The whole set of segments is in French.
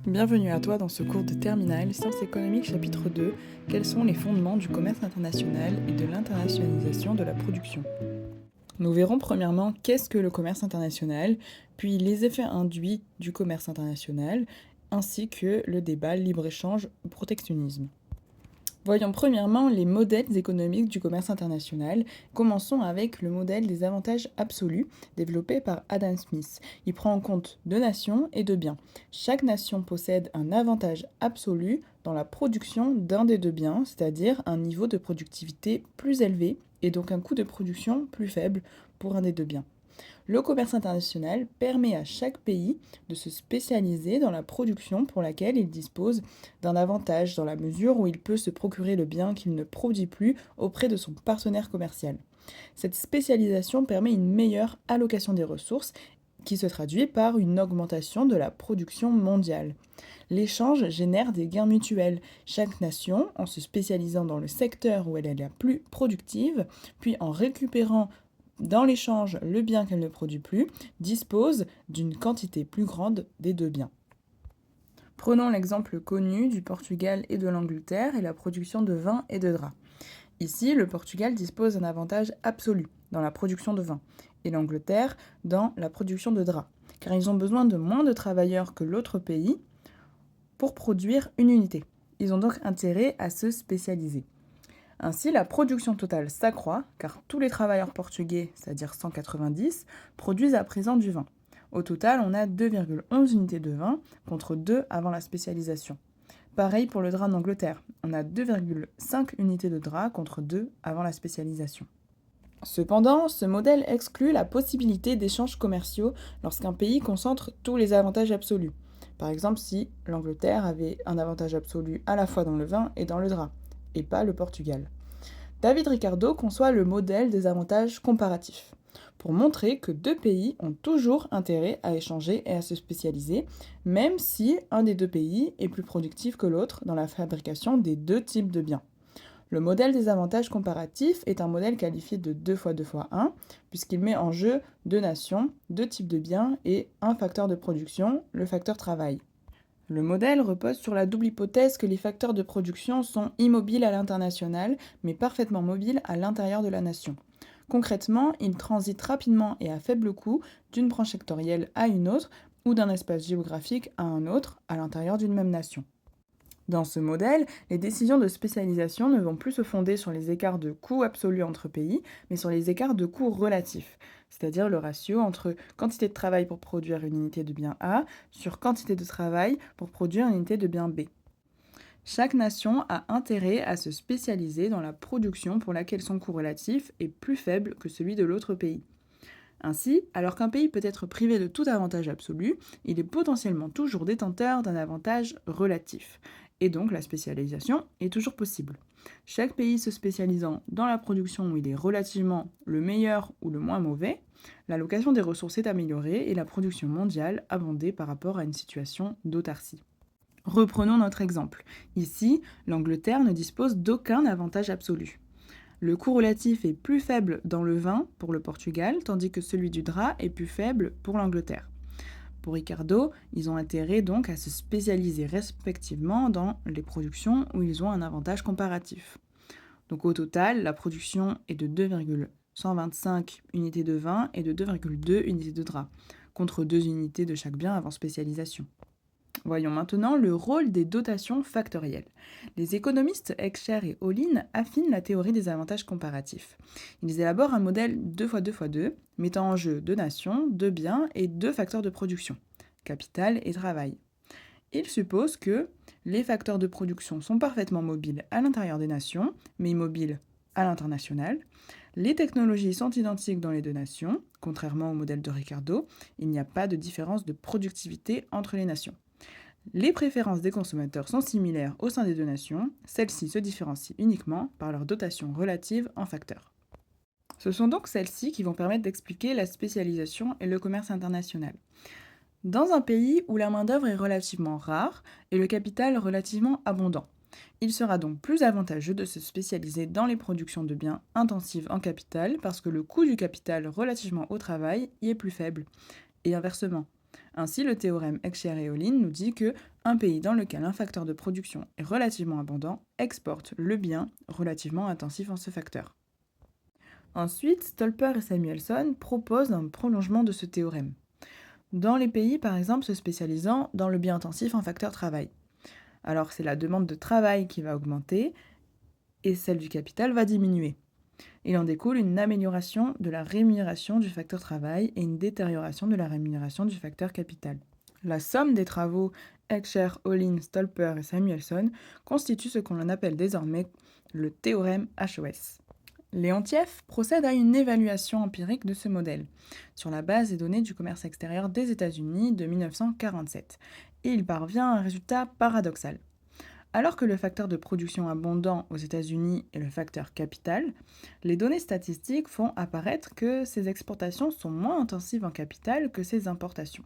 Bienvenue à toi dans ce cours de terminale Sciences économiques chapitre 2. Quels sont les fondements du commerce international et de l'internationalisation de la production? Nous verrons premièrement qu'est-ce que le commerce international, puis les effets induits du commerce international, ainsi que le débat libre-échange ou protectionnisme. Voyons premièrement les modèles économiques du commerce international. Commençons avec le modèle des avantages absolus développé par Adam Smith. Il prend en compte deux nations et deux biens. Chaque nation possède un avantage absolu dans la production d'un des deux biens, c'est-à-dire un niveau de productivité plus élevé et donc un coût de production plus faible pour un des deux biens. Le commerce international permet à chaque pays de se spécialiser dans la production pour laquelle il dispose d'un avantage dans la mesure où il peut se procurer le bien qu'il ne produit plus auprès de son partenaire commercial. Cette spécialisation permet une meilleure allocation des ressources qui se traduit par une augmentation de la production mondiale. L'échange génère des gains mutuels. Chaque nation, en se spécialisant dans le secteur où elle est la plus productive, puis en récupérant dans l'échange le bien qu'elle ne produit plus, dispose d'une quantité plus grande des deux biens. Prenons l'exemple connu du Portugal et de l'Angleterre et la production de vin et de drap. Ici, le Portugal dispose d'un avantage absolu dans la production de vin et l'Angleterre dans la production de drap, car ils ont besoin de moins de travailleurs que l'autre pays pour produire une unité. Ils ont donc intérêt à se spécialiser. Ainsi, la production totale s'accroît, car tous les travailleurs portugais, c'est-à-dire 190, produisent à présent du vin. Au total, on a 2,11 unités de vin contre 2 avant la spécialisation. Pareil pour le drap en Angleterre, on a 2,5 unités de drap contre 2 avant la spécialisation. Cependant, ce modèle exclut la possibilité d'échanges commerciaux lorsqu'un pays concentre tous les avantages absolus. Par exemple, si l'Angleterre avait un avantage absolu à la fois dans le vin et dans le drap, et pas le Portugal. David Ricardo conçoit le modèle des avantages comparatifs, pour montrer que deux pays ont toujours intérêt à échanger et à se spécialiser, même si un des deux pays est plus productif que l'autre dans la fabrication des deux types de biens. Le modèle des avantages comparatifs est un modèle qualifié de 2 fois 2 fois 1, puisqu'il met en jeu deux nations, deux types de biens et un facteur de production, le facteur travail. Le modèle repose sur la double hypothèse que les facteurs de production sont immobiles à l'international, mais parfaitement mobiles à l'intérieur de la nation. Concrètement, ils transitent rapidement et à faible coût d'une branche sectorielle à une autre ou d'un espace géographique à un autre à l'intérieur d'une même nation. Dans ce modèle, les décisions de spécialisation ne vont plus se fonder sur les écarts de coûts absolus entre pays, mais sur les écarts de coûts relatifs, c'est-à-dire le ratio entre quantité de travail pour produire une unité de bien A sur quantité de travail pour produire une unité de bien B. Chaque nation a intérêt à se spécialiser dans la production pour laquelle son coût relatif est plus faible que celui de l'autre pays. Ainsi, alors qu'un pays peut être privé de tout avantage absolu, il est potentiellement toujours détenteur d'un avantage relatif. Et donc la spécialisation est toujours possible. Chaque pays se spécialisant dans la production où il est relativement le meilleur ou le moins mauvais, l'allocation des ressources est améliorée et la production mondiale abondée par rapport à une situation d'autarcie. Reprenons notre exemple. Ici, l'Angleterre ne dispose d'aucun avantage absolu. Le coût relatif est plus faible dans le vin pour le Portugal, tandis que celui du drap est plus faible pour l'Angleterre. Pour Ricardo, ils ont intérêt donc à se spécialiser respectivement dans les productions où ils ont un avantage comparatif. Donc au total, la production est de 2,125 unités de vin et de 2,2 unités de drap, contre 2 unités de chaque bien avant spécialisation. Voyons maintenant le rôle des dotations factorielles. Les économistes Heckscher et Olin affinent la théorie des avantages comparatifs. Ils élaborent un modèle 2 fois 2 fois 2, mettant en jeu deux nations, deux biens et deux facteurs de production, capital et travail. Ils supposent que les facteurs de production sont parfaitement mobiles à l'intérieur des nations, mais immobiles à l'international. Les technologies sont identiques dans les deux nations, contrairement au modèle de Ricardo, il n'y a pas de différence de productivité entre les nations. Les préférences des consommateurs sont similaires au sein des deux nations, celles-ci se différencient uniquement par leur dotation relative en facteurs. Ce sont donc celles-ci qui vont permettre d'expliquer la spécialisation et le commerce international. Dans un pays où la main-d'œuvre est relativement rare et le capital relativement abondant, il sera donc plus avantageux de se spécialiser dans les productions de biens intensives en capital parce que le coût du capital relativement au travail y est plus faible. Et inversement, Ainsi, le théorème Heckscher-Ohlin nous dit que un pays dans lequel un facteur de production est relativement abondant exporte le bien relativement intensif en ce facteur. Ensuite, Stolper et Samuelson proposent un prolongement de ce théorème. Dans les pays, par exemple, se spécialisant dans le bien intensif en facteur travail. Alors, c'est la demande de travail qui va augmenter et celle du capital va diminuer. Il en découle une amélioration de la rémunération du facteur travail et une détérioration de la rémunération du facteur capital. La somme des travaux Heckscher, Ohlin, Stolper et Samuelson constitue ce qu'on appelle désormais le théorème HOS. Leontief procède à une évaluation empirique de ce modèle, sur la base des données du commerce extérieur des États-Unis de 1947, et il parvient à un résultat paradoxal. Alors que le facteur de production abondant aux États-Unis est le facteur capital, les données statistiques font apparaître que ces exportations sont moins intensives en capital que ces importations.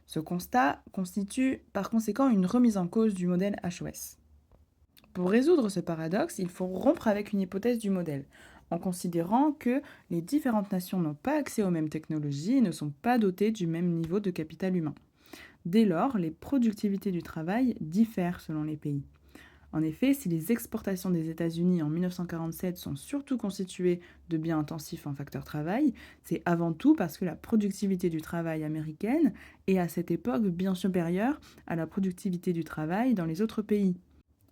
Ce constat constitue par conséquent une remise en cause du modèle HOS. Pour résoudre ce paradoxe, il faut rompre avec une hypothèse du modèle, en considérant que les différentes nations n'ont pas accès aux mêmes technologies et ne sont pas dotées du même niveau de capital humain. Dès lors, les productivités du travail diffèrent selon les pays. En effet, si les exportations des États-Unis en 1947 sont surtout constituées de biens intensifs en facteur travail, c'est avant tout parce que la productivité du travail américaine est à cette époque bien supérieure à la productivité du travail dans les autres pays.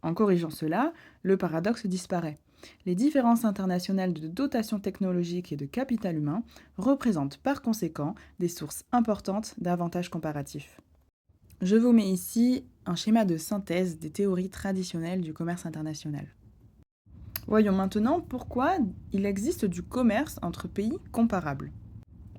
En corrigeant cela, le paradoxe disparaît. Les différences internationales de dotation technologique et de capital humain représentent par conséquent des sources importantes d'avantages comparatifs. Je vous mets ici un schéma de synthèse des théories traditionnelles du commerce international. Voyons maintenant pourquoi il existe du commerce entre pays comparables.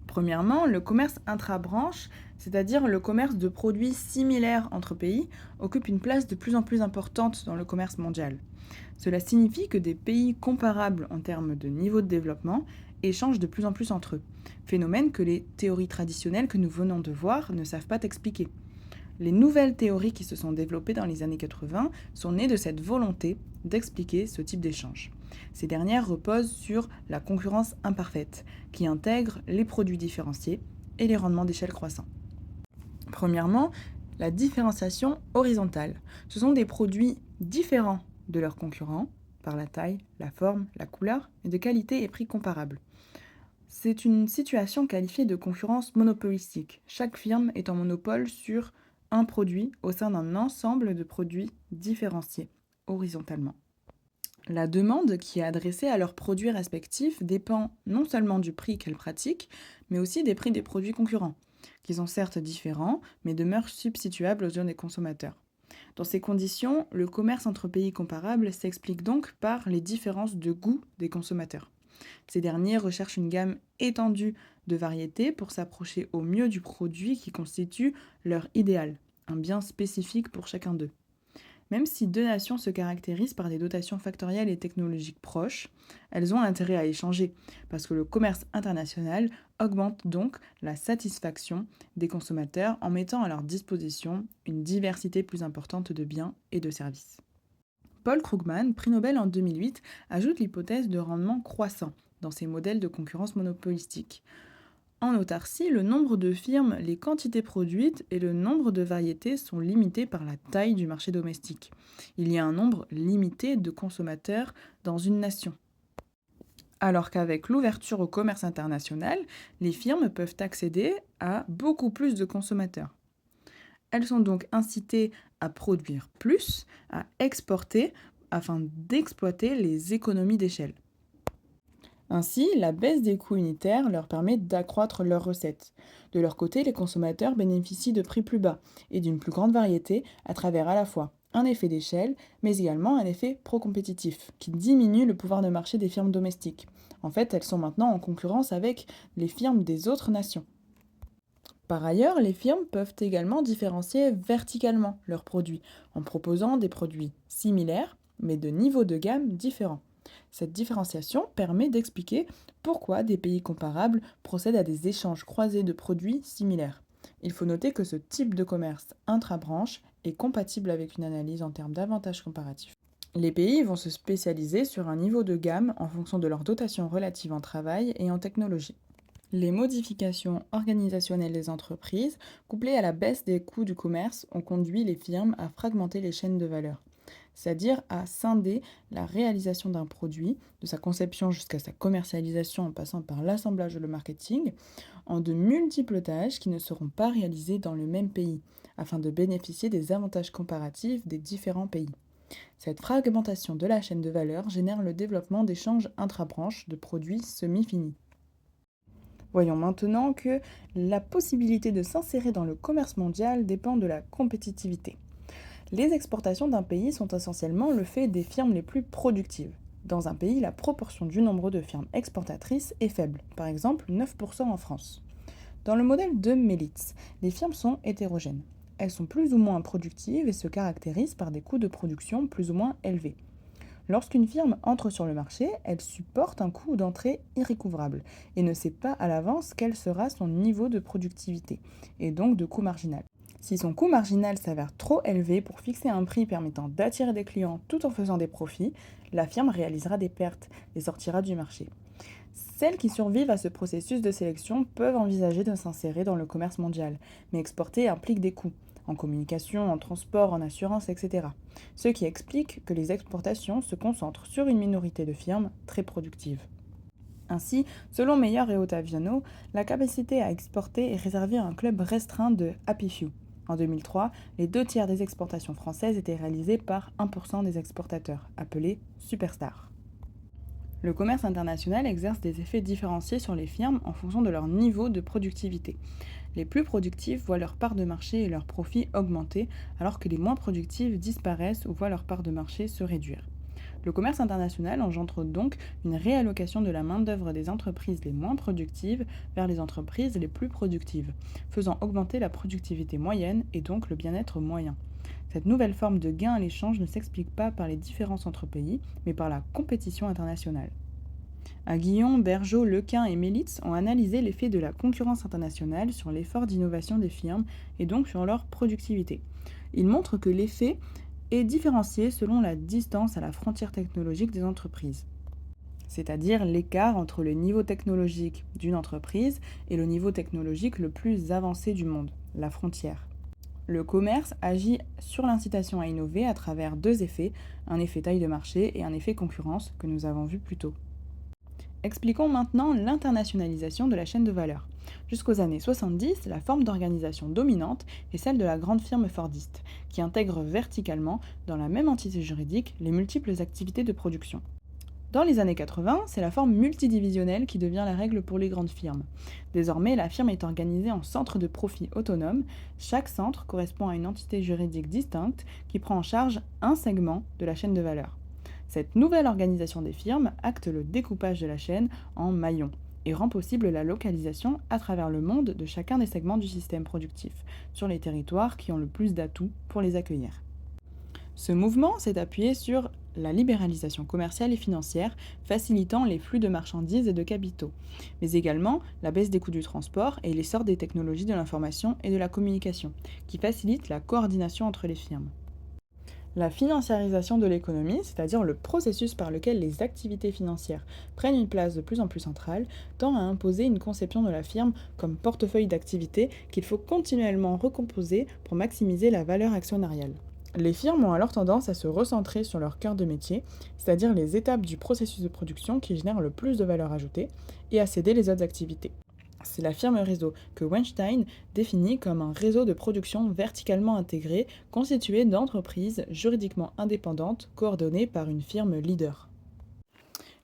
Premièrement, le commerce intra-branche, c'est-à-dire le commerce de produits similaires entre pays, occupe une place de plus en plus importante dans le commerce mondial. Cela signifie que des pays comparables en termes de niveau de développement échangent de plus en plus entre eux, phénomène que les théories traditionnelles que nous venons de voir ne savent pas expliquer. Les nouvelles théories qui se sont développées dans les années 80 sont nées de cette volonté d'expliquer ce type d'échange. Ces dernières reposent sur la concurrence imparfaite, qui intègre les produits différenciés et les rendements d'échelle croissants. Premièrement, la différenciation horizontale. Ce sont des produits différents de leurs concurrents, par la taille, la forme, la couleur, et de qualité et prix comparables. C'est une situation qualifiée de concurrence monopolistique. Chaque firme est en monopole sur un produit au sein d'un ensemble de produits différenciés horizontalement. La demande qui est adressée à leurs produits respectifs dépend non seulement du prix qu'elles pratiquent, mais aussi des prix des produits concurrents, qui sont certes différents, mais demeurent substituables aux yeux des consommateurs. Dans ces conditions, le commerce entre pays comparables s'explique donc par les différences de goût des consommateurs. Ces derniers recherchent une gamme étendue de variétés pour s'approcher au mieux du produit qui constitue leur idéal, un bien spécifique pour chacun d'eux. Même si deux nations se caractérisent par des dotations factorielles et technologiques proches, elles ont intérêt à échanger, parce que le commerce international augmente donc la satisfaction des consommateurs en mettant à leur disposition une diversité plus importante de biens et de services. Paul Krugman, prix Nobel en 2008, ajoute l'hypothèse de rendement croissant dans ses modèles de concurrence monopolistique. En autarcie, le nombre de firmes, les quantités produites et le nombre de variétés sont limités par la taille du marché domestique. Il y a un nombre limité de consommateurs dans une nation. Alors qu'avec l'ouverture au commerce international, les firmes peuvent accéder à beaucoup plus de consommateurs. Elles sont donc incitées à produire plus, à exporter, afin d'exploiter les économies d'échelle. Ainsi, la baisse des coûts unitaires leur permet d'accroître leurs recettes. De leur côté, les consommateurs bénéficient de prix plus bas et d'une plus grande variété à travers à la fois un effet d'échelle, mais également un effet pro-compétitif, qui diminue le pouvoir de marché des firmes domestiques. En fait, elles sont maintenant en concurrence avec les firmes des autres nations. Par ailleurs, les firmes peuvent également différencier verticalement leurs produits, en proposant des produits similaires, mais de niveaux de gamme différents. Cette différenciation permet d'expliquer pourquoi des pays comparables procèdent à des échanges croisés de produits similaires. Il faut noter que ce type de commerce intra-branche est compatible avec une analyse en termes d'avantages comparatifs. Les pays vont se spécialiser sur un niveau de gamme en fonction de leur dotation relative en travail et en technologie. Les modifications organisationnelles des entreprises, couplées à la baisse des coûts du commerce, ont conduit les firmes à fragmenter les chaînes de valeur, c'est-à-dire à scinder la réalisation d'un produit, de sa conception jusqu'à sa commercialisation en passant par l'assemblage et le marketing, en de multiples tâches qui ne seront pas réalisées dans le même pays, afin de bénéficier des avantages comparatifs des différents pays. Cette fragmentation de la chaîne de valeur génère le développement d'échanges intra-branches de produits semi-finis. Voyons maintenant que la possibilité de s'insérer dans le commerce mondial dépend de la compétitivité. Les exportations d'un pays sont essentiellement le fait des firmes les plus productives. Dans un pays, la proportion du nombre de firmes exportatrices est faible, par exemple 9% en France. Dans le modèle de Melitz, les firmes sont hétérogènes. Elles sont plus ou moins productives et se caractérisent par des coûts de production plus ou moins élevés. Lorsqu'une firme entre sur le marché, elle supporte un coût d'entrée irrécouvrable et ne sait pas à l'avance quel sera son niveau de productivité et donc de coût marginal. Si son coût marginal s'avère trop élevé pour fixer un prix permettant d'attirer des clients tout en faisant des profits, la firme réalisera des pertes et sortira du marché. Celles qui survivent à ce processus de sélection peuvent envisager de s'insérer dans le commerce mondial, mais exporter implique des coûts, en communication, en transport, en assurance, etc. Ce qui explique que les exportations se concentrent sur une minorité de firmes très productives. Ainsi, selon Meyer et Ottaviano, la capacité à exporter est réservée à un club restreint de Happy Few. En 2003, les 2 tiers des exportations françaises étaient réalisées par 1% des exportateurs, appelés superstars. Le commerce international exerce des effets différenciés sur les firmes en fonction de leur niveau de productivité. Les plus productifs voient leur part de marché et leurs profits augmenter, alors que les moins productifs disparaissent ou voient leur part de marché se réduire. Le commerce international engendre donc une réallocation de la main-d'œuvre des entreprises les moins productives vers les entreprises les plus productives, faisant augmenter la productivité moyenne et donc le bien-être moyen. Cette nouvelle forme de gain à l'échange ne s'explique pas par les différences entre pays, mais par la compétition internationale. Guillon, Bergeau, Lequin et Melitz ont analysé l'effet de la concurrence internationale sur l'effort d'innovation des firmes et donc sur leur productivité. Ils montrent que l'effet est différencié selon la distance à la frontière technologique des entreprises, c'est-à-dire l'écart entre le niveau technologique d'une entreprise et le niveau technologique le plus avancé du monde, la frontière. Le commerce agit sur l'incitation à innover à travers 2 effets, un effet taille de marché et un effet concurrence que nous avons vu plus tôt. Expliquons maintenant l'internationalisation de la chaîne de valeur. Jusqu'aux années 70, la forme d'organisation dominante est celle de la grande firme fordiste, qui intègre verticalement, dans la même entité juridique, les multiples activités de production. Dans les années 80, c'est la forme multidivisionnelle qui devient la règle pour les grandes firmes. Désormais, la firme est organisée en centres de profit autonomes. Chaque centre correspond à une entité juridique distincte qui prend en charge un segment de la chaîne de valeur. Cette nouvelle organisation des firmes acte le découpage de la chaîne en maillons et rend possible la localisation à travers le monde de chacun des segments du système productif, sur les territoires qui ont le plus d'atouts pour les accueillir. Ce mouvement s'est appuyé sur la libéralisation commerciale et financière, facilitant les flux de marchandises et de capitaux, mais également la baisse des coûts du transport et l'essor des technologies de l'information et de la communication, qui facilitent la coordination entre les firmes. La financiarisation de l'économie, c'est-à-dire le processus par lequel les activités financières prennent une place de plus en plus centrale, tend à imposer une conception de la firme comme portefeuille d'activités qu'il faut continuellement recomposer pour maximiser la valeur actionnariale. Les firmes ont alors tendance à se recentrer sur leur cœur de métier, c'est-à-dire les étapes du processus de production qui génèrent le plus de valeur ajoutée, et à céder les autres activités. C'est la firme réseau que Weinstein définit comme un réseau de production verticalement intégré constitué d'entreprises juridiquement indépendantes coordonnées par une firme leader.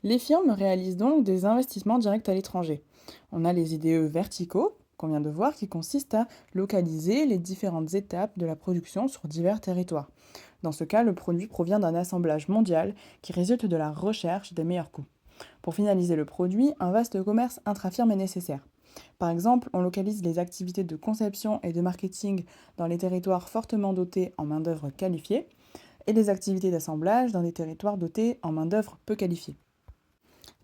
Les firmes réalisent donc des investissements directs à l'étranger. On a les IDE verticaux, qu'on vient de voir, qui consistent à localiser les différentes étapes de la production sur divers territoires. Dans ce cas, le produit provient d'un assemblage mondial qui résulte de la recherche des meilleurs coûts. Pour finaliser le produit, un vaste commerce intra-firme est nécessaire. Par exemple, on localise les activités de conception et de marketing dans les territoires fortement dotés en main-d'œuvre qualifiée et les activités d'assemblage dans des territoires dotés en main-d'œuvre peu qualifiée.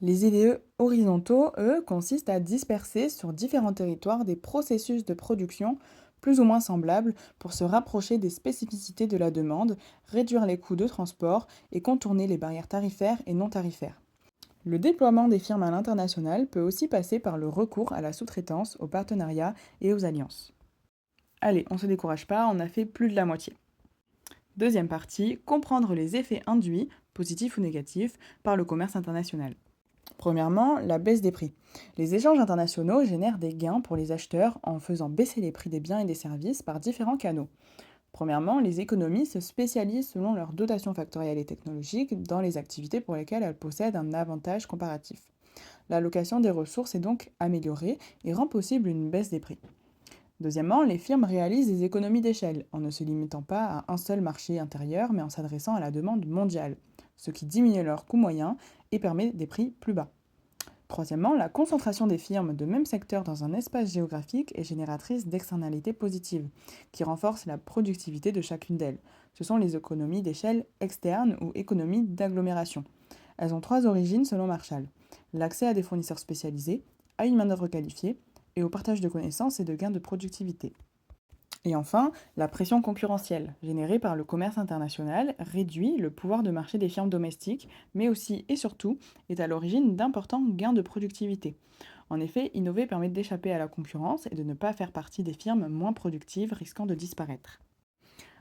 Les IDE horizontaux, eux, consistent à disperser sur différents territoires des processus de production plus ou moins semblables pour se rapprocher des spécificités de la demande, réduire les coûts de transport et contourner les barrières tarifaires et non tarifaires. Le déploiement des firmes à l'international peut aussi passer par le recours à la sous-traitance, aux partenariats et aux alliances. Allez, on ne se décourage pas, on a fait plus de la moitié. Deuxième partie, comprendre les effets induits, positifs ou négatifs, par le commerce international. Premièrement, la baisse des prix. Les échanges internationaux génèrent des gains pour les acheteurs en faisant baisser les prix des biens et des services par différents canaux. Premièrement, les économies se spécialisent selon leur dotation factorielle et technologique dans les activités pour lesquelles elles possèdent un avantage comparatif. L'allocation des ressources est donc améliorée et rend possible une baisse des prix. Deuxièmement, les firmes réalisent des économies d'échelle en ne se limitant pas à un seul marché intérieur mais en s'adressant à la demande mondiale, ce qui diminue leurs coûts moyens et permet des prix plus bas. Troisièmement, la concentration des firmes de même secteur dans un espace géographique est génératrice d'externalités positives, qui renforcent la productivité de chacune d'elles. Ce sont les économies d'échelle externes ou économies d'agglomération. Elles ont trois origines selon Marshall. L'accès à des fournisseurs spécialisés, à une main-d'œuvre qualifiée, et au partage de connaissances et de gains de productivité. Et enfin, la pression concurrentielle, générée par le commerce international, réduit le pouvoir de marché des firmes domestiques, mais aussi et surtout est à l'origine d'importants gains de productivité. En effet, innover permet d'échapper à la concurrence et de ne pas faire partie des firmes moins productives risquant de disparaître.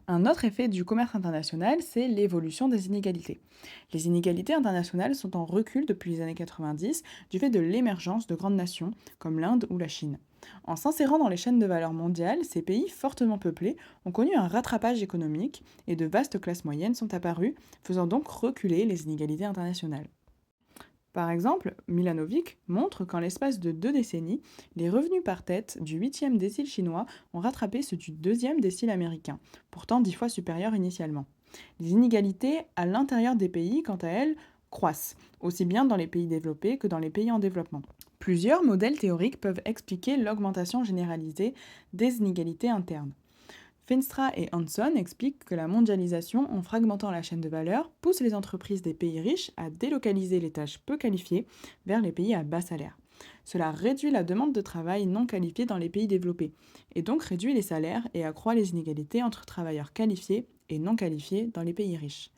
Un autre effet du commerce international, c'est l'évolution des inégalités. Les inégalités internationales sont en recul depuis les années 90 du fait de l'émergence de grandes nations comme l'Inde ou la Chine. En s'insérant dans les chaînes de valeur mondiales, ces pays fortement peuplés ont connu un rattrapage économique et de vastes classes moyennes sont apparues, faisant donc reculer les inégalités internationales. Par exemple, Milanovic montre qu'en l'espace de 2 décennies, les revenus par tête du 8e décile chinois ont rattrapé ceux du 2e décile américain, pourtant 10 fois supérieurs initialement. Les inégalités à l'intérieur des pays, quant à elles, croissent, aussi bien dans les pays développés que dans les pays en développement. Plusieurs modèles théoriques peuvent expliquer l'augmentation généralisée des inégalités internes. Feenstra et Hanson expliquent que la mondialisation, en fragmentant la chaîne de valeur, pousse les entreprises des pays riches à délocaliser les tâches peu qualifiées vers les pays à bas salaire. Cela réduit la demande de travail non qualifié dans les pays développés, et donc réduit les salaires et accroît les inégalités entre travailleurs qualifiés et non qualifiés dans les pays riches.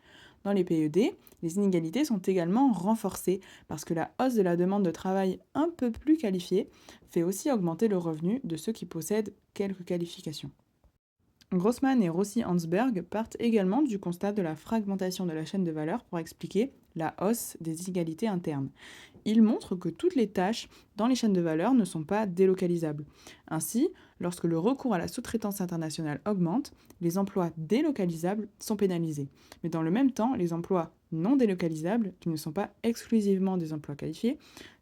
Dans les PED, les inégalités sont également renforcées parce que la hausse de la demande de travail un peu plus qualifiée fait aussi augmenter le revenu de ceux qui possèdent quelques qualifications. Grossman et Rossi-Hansberg partent également du constat de la fragmentation de la chaîne de valeur pour expliquer la hausse des inégalités internes. Ils montrent que toutes les tâches dans les chaînes de valeur ne sont pas délocalisables. Ainsi, lorsque le recours à la sous-traitance internationale augmente, les emplois délocalisables sont pénalisés. Mais dans le même temps, les emplois non délocalisables, qui ne sont pas exclusivement des emplois qualifiés,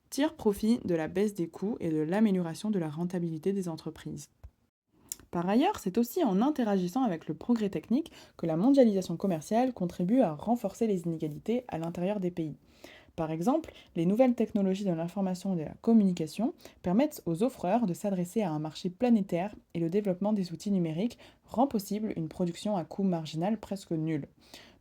tirent profit de la baisse des coûts et de l'amélioration de la rentabilité des entreprises. Par ailleurs, c'est aussi en interagissant avec le progrès technique que la mondialisation commerciale contribue à renforcer les inégalités à l'intérieur des pays. Par exemple, les nouvelles technologies de l'information et de la communication permettent aux offreurs de s'adresser à un marché planétaire et le développement des outils numériques rend possible une production à coût marginal presque nul.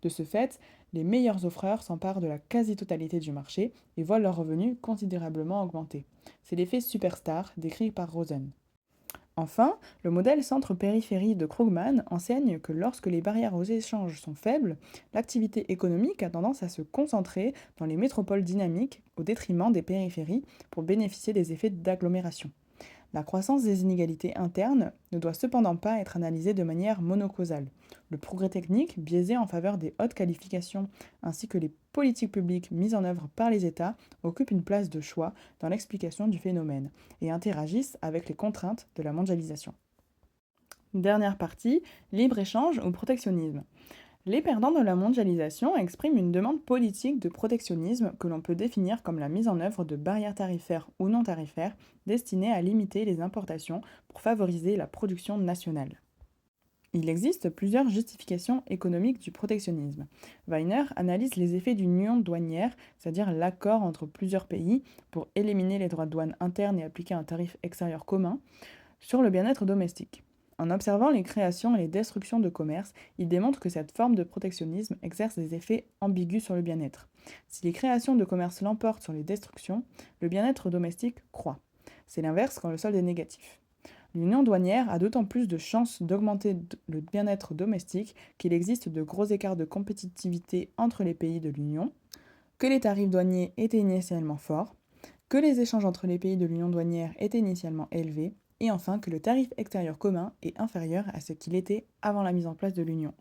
De ce fait, les meilleurs offreurs s'emparent de la quasi-totalité du marché et voient leurs revenus considérablement augmenter. C'est l'effet superstar décrit par Rosen. Enfin, le modèle centre-périphérie de Krugman enseigne que lorsque les barrières aux échanges sont faibles, l'activité économique a tendance à se concentrer dans les métropoles dynamiques au détriment des périphéries pour bénéficier des effets d'agglomération. La croissance des inégalités internes ne doit cependant pas être analysée de manière monocausale. Le progrès technique, biaisé en faveur des hautes qualifications, ainsi que les politiques publiques mises en œuvre par les États, occupent une place de choix dans l'explication du phénomène et interagissent avec les contraintes de la mondialisation. Dernière partie, libre-échange ou protectionnisme. Les perdants de la mondialisation expriment une demande politique de protectionnisme que l'on peut définir comme la mise en œuvre de barrières tarifaires ou non tarifaires destinées à limiter les importations pour favoriser la production nationale. Il existe plusieurs justifications économiques du protectionnisme. Weiner analyse les effets d'une union douanière, c'est-à-dire l'accord entre plusieurs pays pour éliminer les droits de douane internes et appliquer un tarif extérieur commun, sur le bien-être domestique. En observant les créations et les destructions de commerce, il démontre que cette forme de protectionnisme exerce des effets ambigus sur le bien-être. Si les créations de commerce l'emportent sur les destructions, le bien-être domestique croît. C'est l'inverse quand le solde est négatif. L'union douanière a d'autant plus de chances d'augmenter le bien-être domestique qu'il existe de gros écarts de compétitivité entre les pays de l'Union, que les tarifs douaniers étaient initialement forts, que les échanges entre les pays de l'union douanière étaient initialement élevés, et enfin que le tarif extérieur commun est inférieur à ce qu'il était avant la mise en place de l'union.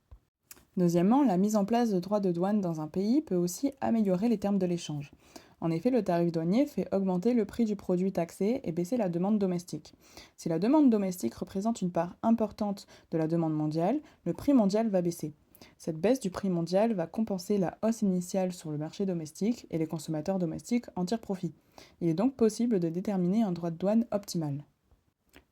Deuxièmement, la mise en place de droits de douane dans un pays peut aussi améliorer les termes de l'échange. En effet, le tarif douanier fait augmenter le prix du produit taxé et baisser la demande domestique. Si la demande domestique représente une part importante de la demande mondiale, le prix mondial va baisser. Cette baisse du prix mondial va compenser la hausse initiale sur le marché domestique et les consommateurs domestiques en tirent profit. Il est donc possible de déterminer un droit de douane optimal.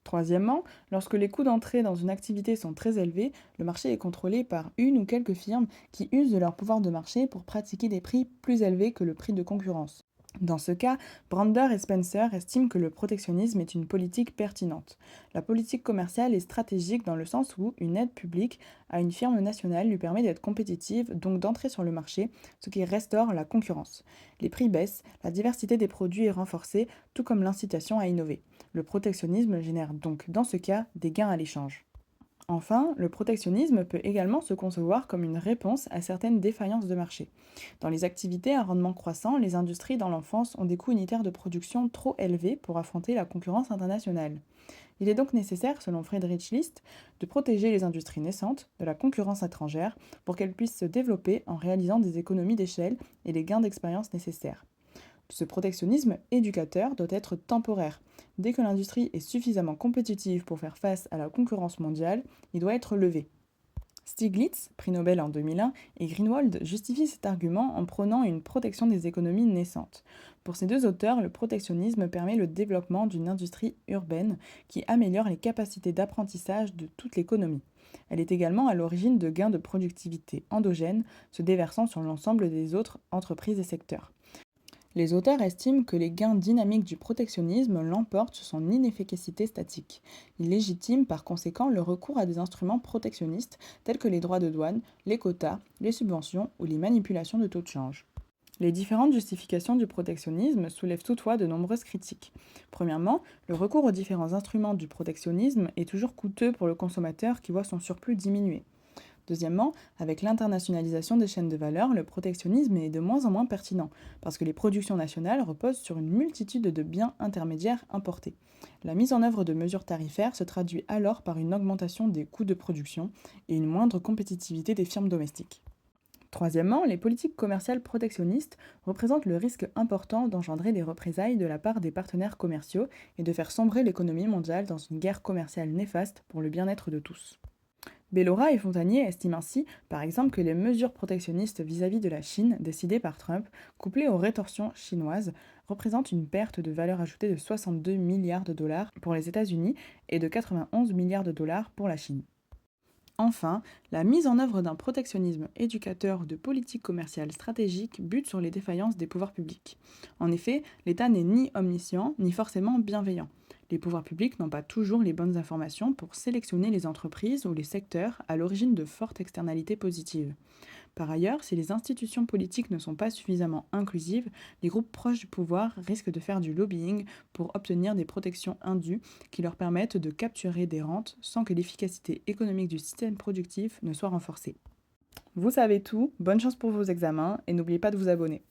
Troisièmement, lorsque les coûts d'entrée dans une activité sont très élevés, le marché est contrôlé par une ou quelques firmes qui usent de leur pouvoir de marché pour pratiquer des prix plus élevés que le prix de concurrence. Dans ce cas, Brander et Spencer estiment que le protectionnisme est une politique pertinente. La politique commerciale est stratégique dans le sens où une aide publique à une firme nationale lui permet d'être compétitive, donc d'entrer sur le marché, ce qui restaure la concurrence. Les prix baissent, la diversité des produits est renforcée, tout comme l'incitation à innover. Le protectionnisme génère donc dans ce cas des gains à l'échange. Enfin, le protectionnisme peut également se concevoir comme une réponse à certaines défaillances de marché. Dans les activités à rendement croissant, les industries dans l'enfance ont des coûts unitaires de production trop élevés pour affronter la concurrence internationale. Il est donc nécessaire, selon Friedrich List, de protéger les industries naissantes de la concurrence étrangère pour qu'elles puissent se développer en réalisant des économies d'échelle et les gains d'expérience nécessaires. Ce protectionnisme éducateur doit être temporaire. Dès que l'industrie est suffisamment compétitive pour faire face à la concurrence mondiale, il doit être levé. Stiglitz, prix Nobel en 2001, et Greenwald justifient cet argument en prônant une protection des économies naissantes. Pour ces deux auteurs, le protectionnisme permet le développement d'une industrie urbaine qui améliore les capacités d'apprentissage de toute l'économie. Elle est également à l'origine de gains de productivité endogènes se déversant sur l'ensemble des autres entreprises et secteurs. Les auteurs estiment que les gains dynamiques du protectionnisme l'emportent sur son inefficacité statique. Ils légitiment par conséquent le recours à des instruments protectionnistes tels que les droits de douane, les quotas, les subventions ou les manipulations de taux de change. Les différentes justifications du protectionnisme soulèvent toutefois de nombreuses critiques. Premièrement, le recours aux différents instruments du protectionnisme est toujours coûteux pour le consommateur qui voit son surplus diminuer. Deuxièmement, avec l'internationalisation des chaînes de valeur, le protectionnisme est de moins en moins pertinent, parce que les productions nationales reposent sur une multitude de biens intermédiaires importés. La mise en œuvre de mesures tarifaires se traduit alors par une augmentation des coûts de production et une moindre compétitivité des firmes domestiques. Troisièmement, les politiques commerciales protectionnistes représentent le risque important d'engendrer des représailles de la part des partenaires commerciaux et de faire sombrer l'économie mondiale dans une guerre commerciale néfaste pour le bien-être de tous. Bellora et Fontanier estiment ainsi, par exemple, que les mesures protectionnistes vis-à-vis de la Chine décidées par Trump, couplées aux rétorsions chinoises, représentent une perte de valeur ajoutée de 62 milliards de dollars pour les États-Unis et de 91 milliards de dollars pour la Chine. Enfin, la mise en œuvre d'un protectionnisme éducateur ou de politique commerciale stratégique bute sur les défaillances des pouvoirs publics. En effet, l'État n'est ni omniscient ni forcément bienveillant. Les pouvoirs publics n'ont pas toujours les bonnes informations pour sélectionner les entreprises ou les secteurs à l'origine de fortes externalités positives. Par ailleurs, si les institutions politiques ne sont pas suffisamment inclusives, les groupes proches du pouvoir risquent de faire du lobbying pour obtenir des protections indues qui leur permettent de capturer des rentes sans que l'efficacité économique du système productif ne soit renforcée. Vous savez tout, bonne chance pour vos examens et n'oubliez pas de vous abonner.